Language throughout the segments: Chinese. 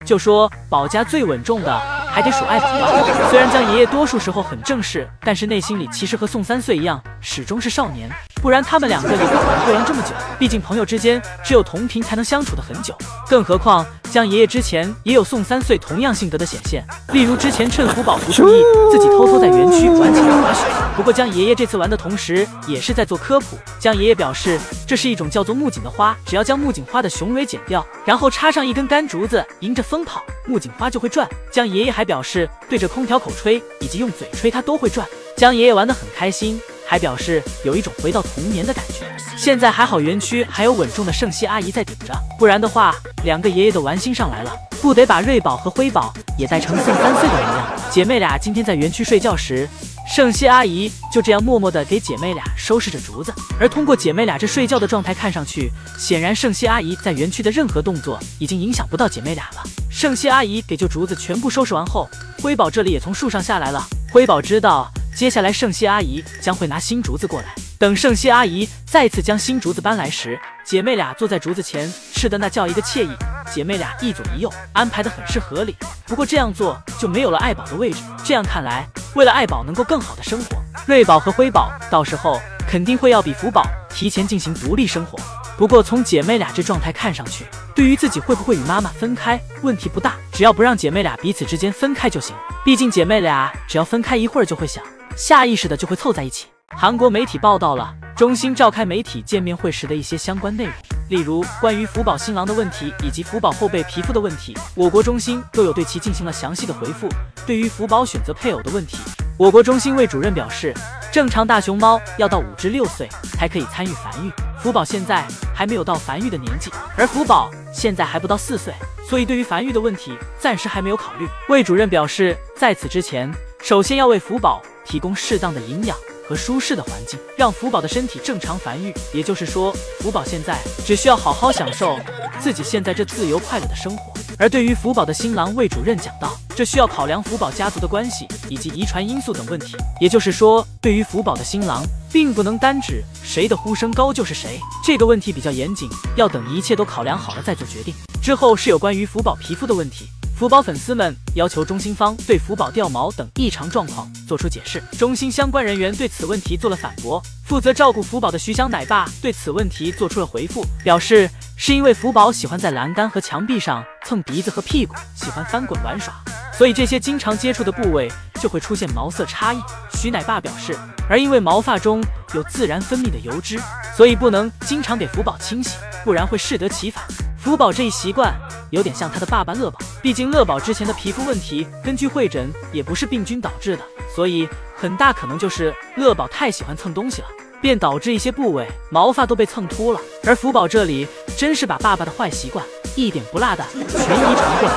就说宝家最稳重的还得数爱宝吧。虽然江爷爷多数时候很正式，但是内心里其实和宋3岁一样，始终是少年。不然他们两个也不可能过完这么久。毕竟朋友之间只有同频才能相处得很久。更何况江爷爷之前也有宋3岁同样性格的显现，例如之前趁福宝不注意，自己偷偷在园区玩起了滑雪。不过江爷爷这次玩的同时，也是在做科普。江爷爷表示，这是一种叫做木槿的花，只要将木槿花的雄蕊剪掉，然后插上一根干竹子，迎着风跑，木槿花就会转。江爷爷还表示，对着空调口吹以及用嘴吹它都会转。江爷爷玩得很开心，还表示有一种回到童年的感觉。现在还好园区还有稳重的圣熙阿姨在顶着，不然的话两个爷爷都玩心上来了，不得把瑞宝和辉宝也带成宋3岁的模样。姐妹俩今天在园区睡觉时，圣熙阿姨就这样默默地给姐妹俩收拾着竹子，而通过姐妹俩这睡觉的状态看上去，显然圣熙阿姨在园区的任何动作已经影响不到姐妹俩了。圣熙阿姨给旧竹子全部收拾完后，辉宝这里也从树上下来了。辉宝知道接下来圣熙阿姨将会拿新竹子过来，等圣熙阿姨再次将新竹子搬来时，姐妹俩坐在竹子前吃的那叫一个惬意。姐妹俩一左一右安排的很是合理，不过这样做就没有了爱宝的位置。这样看来，为了爱宝能够更好的生活，瑞宝和辉宝到时候肯定会要比福宝提前进行独立生活。不过从姐妹俩这状态看上去，对于自己会不会与妈妈分开问题不大，只要不让姐妹俩彼此之间分开就行。毕竟姐妹俩只要分开一会儿就会想，下意识的就会凑在一起。韩国媒体报道了中心召开媒体见面会时的一些相关内容，例如关于福宝新郎的问题以及福宝后辈皮肤的问题，我国中心都有对其进行了详细的回复。对于福宝选择配偶的问题，我国中心卫主任表示，正常大熊猫要到5至6岁才可以参与繁育，福宝现在还没有到繁育的年纪，而福宝现在还不到4岁，所以对于繁育的问题暂时还没有考虑。卫主任表示，在此之前，首先要为福宝提供适当的营养和舒适的环境，让福宝的身体正常繁育。也就是说，福宝现在只需要好好享受自己现在这自由快乐的生活。而对于福宝的新郎，魏主任讲到，这需要考量福宝家族的关系以及遗传因素等问题。也就是说，对于福宝的新郎，并不能单指谁的呼声高就是谁，这个问题比较严谨，要等一切都考量好了再做决定。之后是有关于福宝皮肤的问题。福宝粉丝们要求中心方对福宝掉毛等异常状况做出解释，中心相关人员对此问题做了反驳。负责照顾福宝的徐翔奶爸对此问题做出了回复，表示是因为福宝喜欢在栏杆和墙壁上蹭鼻子和屁股，喜欢翻滚玩耍，所以这些经常接触的部位就会出现毛色差异。徐奶爸表示，而因为毛发中有自然分泌的油脂，所以不能经常给福宝清洗，不然会适得其反。福宝这一习惯有点像他的爸爸乐宝，毕竟乐宝之前的皮肤问题根据会诊也不是病菌导致的，所以很大可能就是乐宝太喜欢蹭东西了，便导致一些部位毛发都被蹭秃了。而福宝这里真是把爸爸的坏习惯一点不落的全遗传过来。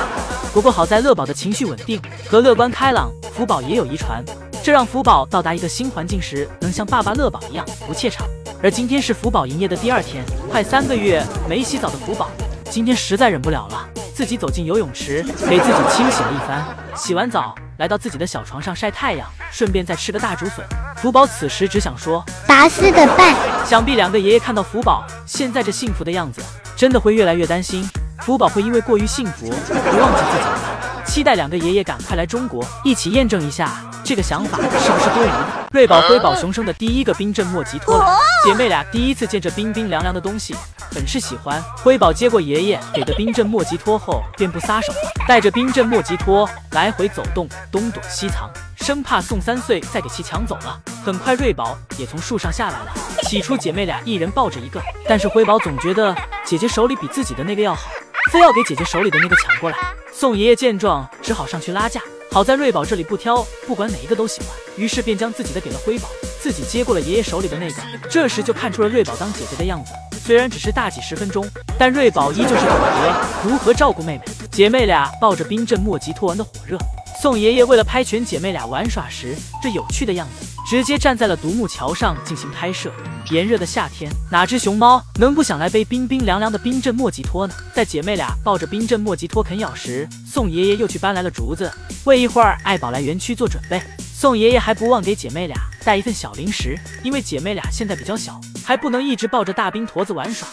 不过好在乐宝的情绪稳定和乐观开朗，福宝也有遗传，这让福宝到达一个新环境时能像爸爸乐宝一样不怯场。而今天是福宝营业的第2天，快3个月没洗澡的福宝今天实在忍不了了，自己走进游泳池给自己清洗了一番，洗完澡来到自己的小床上晒太阳，顺便再吃个大竹笋。福宝此时只想说拔丝的蛋。想必两个爷爷看到福宝现在这幸福的样子，真的会越来越担心福宝会因为过于幸福而忘记自己了。期待两个爷爷赶快来中国，一起验证一下这个想法是不是多余的。瑞宝辉宝熊生的第一个冰镇莫吉托来，姐妹俩第一次见这冰冰凉凉的东西，很是喜欢。辉宝接过爷爷给的冰镇莫吉托后，便不撒手了，带着冰镇莫吉托来回走动，东躲西藏，生怕宋3岁再给其抢走了。很快瑞宝也从树上下来了，起初姐妹俩一人抱着一个，但是辉宝总觉得姐姐手里比自己的那个要好，非要给姐姐手里的那个抢过来。宋爷爷见状只好上去拉架，好在瑞宝这里不挑，不管哪一个都喜欢，于是便将自己的给了辉宝，自己接过了爷爷手里的那个。这时就看出了瑞宝当姐姐的样子，虽然只是大几10分钟，但瑞宝依旧是懂得如何照顾妹妹。姐妹俩抱着冰镇莫吉托玩的火热，宋爷爷为了拍全姐妹俩玩耍时这有趣的样子，直接站在了独木桥上进行拍摄。炎热的夏天，哪只熊猫能不想来杯冰冰凉凉的冰镇莫吉托呢？在姐妹俩抱着冰镇莫吉托啃咬时，宋爷爷又去搬来了竹子，为一会儿爱宝来园区做准备。宋爷爷还不忘给姐妹俩带一份小零食，因为姐妹俩现在比较小，还不能一直抱着大冰坨子玩耍，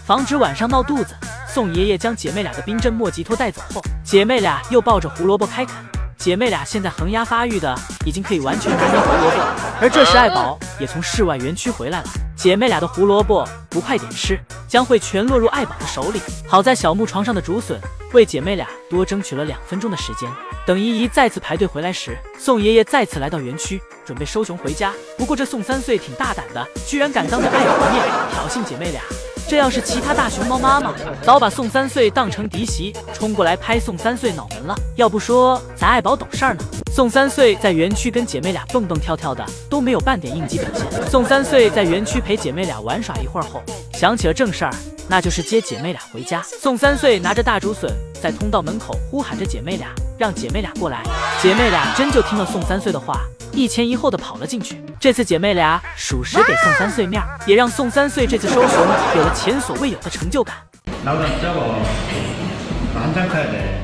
防止晚上闹肚子，宋爷爷将姐妹俩的冰镇莫吉托带走后，姐妹俩又抱着胡萝卜开啃。姐妹俩现在恒牙发育的已经可以完全拿捏胡萝卜了，而这时爱宝也从室外园区回来了。姐妹俩的胡萝卜不快点吃，将会全落入爱宝的手里。好在小木床上的竹笋为姐妹俩多争取了2分钟的时间。等依依再次排队回来时，宋爷爷再次来到园区，准备收熊回家。不过这宋3岁挺大胆的，居然敢当着爱宝的面挑衅姐妹俩。这要是其他大熊猫妈妈，早把宋3岁当成嫡媳，冲过来拍宋3岁脑门了。要不说咱爱宝懂事儿呢。宋3岁在园区跟姐妹俩蹦蹦跳跳的，都没有半点应激表现。宋3岁在园区陪姐妹俩玩耍一会儿后，想起了正事儿，那就是接姐妹俩回家。宋3岁拿着大竹笋在通道门口呼喊着姐妹俩，让姐妹俩过来。姐妹俩真就听了宋3岁的话，一前一后的跑了进去。这次姐妹俩属实给宋3岁面，也让宋3岁这次收熊有了前所未有的成就感。老板叫我马上开的。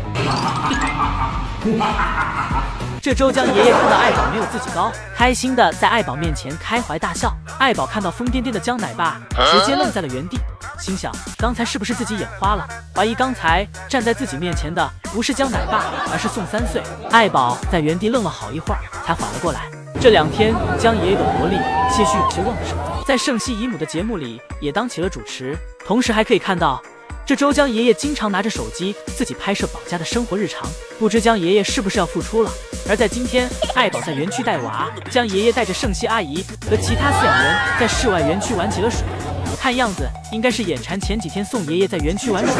这周江爷爷看到爱宝没有自己高，开心的在爱宝面前开怀大笑。爱宝看到疯癫癫的江奶爸，直接愣在了原地，心想刚才是不是自己眼花了，怀疑刚才站在自己面前的不是江奶爸，而是宋3岁。爱宝在原地愣了好一会儿，才缓了过来。这2天，江爷爷的活力些许有些旺盛，在盛熙姨母的节目里也当起了主持，同时还可以看到这周江爷爷经常拿着手机自己拍摄宝家的生活日常，不知江爷爷是不是要复出了。而在今天，爱宝在园区带娃，江爷爷带着盛熙阿姨和其他饲养人在室外园区玩起了水。看样子应该是眼馋前几天宋爷爷在园区玩水，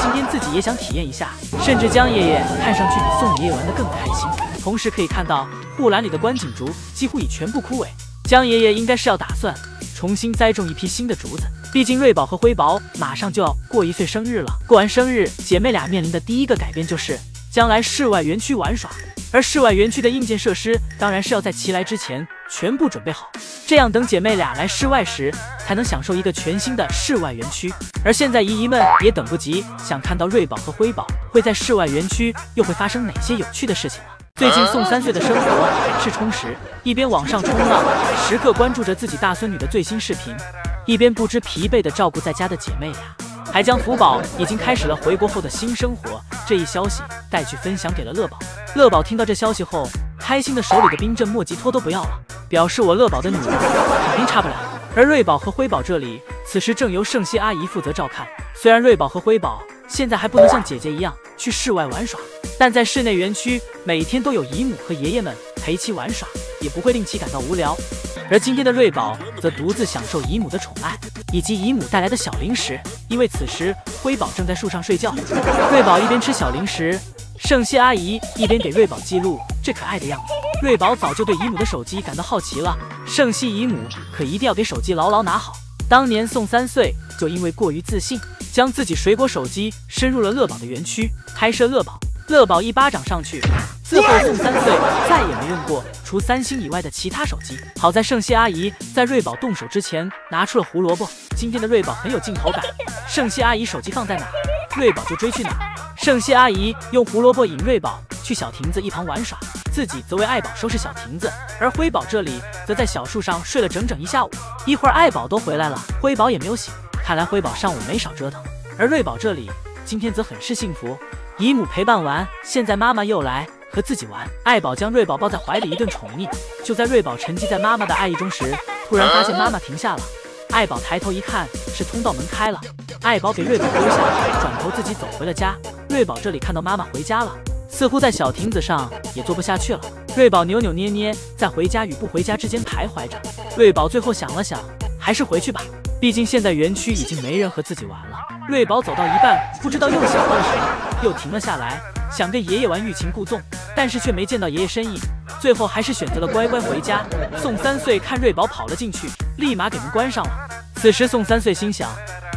今天自己也想体验一下。甚至江爷爷看上去比宋爷爷玩得更开心。同时可以看到护栏里的关景竹几乎已全部枯萎，江爷爷应该是要打算重新栽种一批新的竹子。毕竟瑞宝和辉宝马上就要过1岁生日了，过完生日，姐妹俩面临的第一个改变就是将来室外园区玩耍。而室外园区的硬件设施当然是要在其来之前全部准备好，这样等姐妹俩来室外时才能享受一个全新的室外园区。而现在姨姨们也等不及想看到瑞宝和辉宝会在室外园区又会发生哪些有趣的事情了。最近宋3岁的生活很是充实，一边网上冲浪，时刻关注着自己大孙女的最新视频，一边不知疲惫地照顾在家的姐妹俩，还将福宝已经开始了回国后的新生活这一消息带去分享给了乐宝。乐宝听到这消息后，开心的手里的冰镇莫吉托都不要了，表示我乐宝的女儿肯定差不了。而瑞宝和辉宝这里此时正由盛熙阿姨负责照看。虽然瑞宝和辉宝现在还不能像姐姐一样去室外玩耍，但在室内园区每天都有姨母和爷爷们陪其玩耍，也不会令其感到无聊。而今天的瑞宝则独自享受姨母的宠爱以及姨母带来的小零食，因为此时辉宝正在树上睡觉，瑞宝一边吃小零食，盛熙阿姨一边给瑞宝记录这可爱的样子。瑞宝早就对姨母的手机感到好奇了，盛熙姨母可一定要给手机牢牢拿好。当年宋3岁就因为过于自信，将自己水果手机深入了乐宝的园区拍摄乐宝，乐宝一巴掌上去，自后宋3岁再也没用过除3星以外的其他手机。好在盛熙阿姨在瑞宝动手之前拿出了胡萝卜，今天的瑞宝很有镜头感，盛熙阿姨手机放在哪，瑞宝就追去哪。盛熙阿姨用胡萝卜引瑞宝去小亭子一旁玩耍，自己则为爱宝收拾小亭子，而辉宝这里则在小树上睡了整整1下午。一会儿爱宝都回来了，辉宝也没有醒，看来辉宝上午没少折腾。而瑞宝这里今天则很是幸福，姨母陪伴完，现在妈妈又来和自己玩。爱宝将瑞宝抱在怀里一顿宠溺，就在瑞宝沉寂在妈妈的爱意中时，突然发现妈妈停下了。爱宝抬头一看，是通道门开了，爱宝给瑞宝丢下，转头自己走回了家。瑞宝这里看到妈妈回家了，似乎在小亭子上也坐不下去了。瑞宝扭扭捏捏在回家与不回家之间徘徊着。瑞宝最后想了想，还是回去吧，毕竟现在园区已经没人和自己玩了。瑞宝走到一半，不知道又想到了什么，又停了下来，想跟爷爷玩欲擒故纵，但是却没见到爷爷身影，最后还是选择了乖乖回家。宋3岁看瑞宝跑了进去，立马给门关上了。此时宋3岁心想，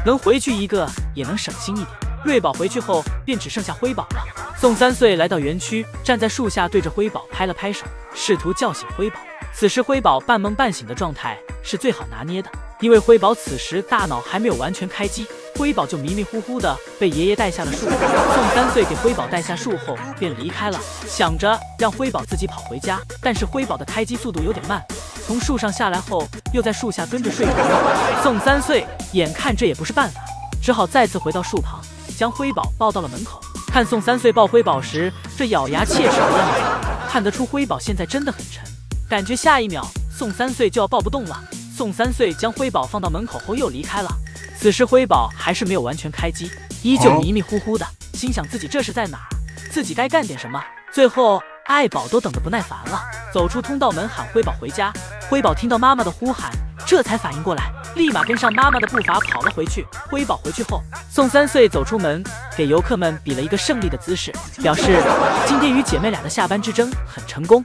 能回去一个也能省心一点。瑞宝回去后便只剩下辉宝了。宋3岁来到园区，站在树下对着辉宝拍了拍手，试图叫醒辉宝。此时辉宝半梦半醒的状态是最好拿捏的，因为辉宝此时大脑还没有完全开机，辉宝就迷迷糊糊的被爷爷带下了树。宋3岁给辉宝带下树后便离开了，想着让辉宝自己跑回家，但是辉宝的开机速度有点慢，从树上下来后又在树下跟着睡着了。宋3岁眼看这也不是办法，只好再次回到树旁，将辉宝抱到了门口。看宋3岁抱辉宝时，这咬牙切齿的样子，看得出辉宝现在真的很沉，感觉下一秒宋3岁就要抱不动了。宋3岁将辉宝放到门口后又离开了。此时辉宝还是没有完全开机，依旧迷迷糊糊的，心想自己这是在哪儿，自己该干点什么。最后爱宝都等得不耐烦了，走出通道门喊辉宝回家。辉宝听到妈妈的呼喊，这才反应过来，立马跟上妈妈的步伐跑了回去。辉宝回去后，宋3岁走出门，给游客们比了一个胜利的姿势，表示今天与姐妹俩的下班之争很成功。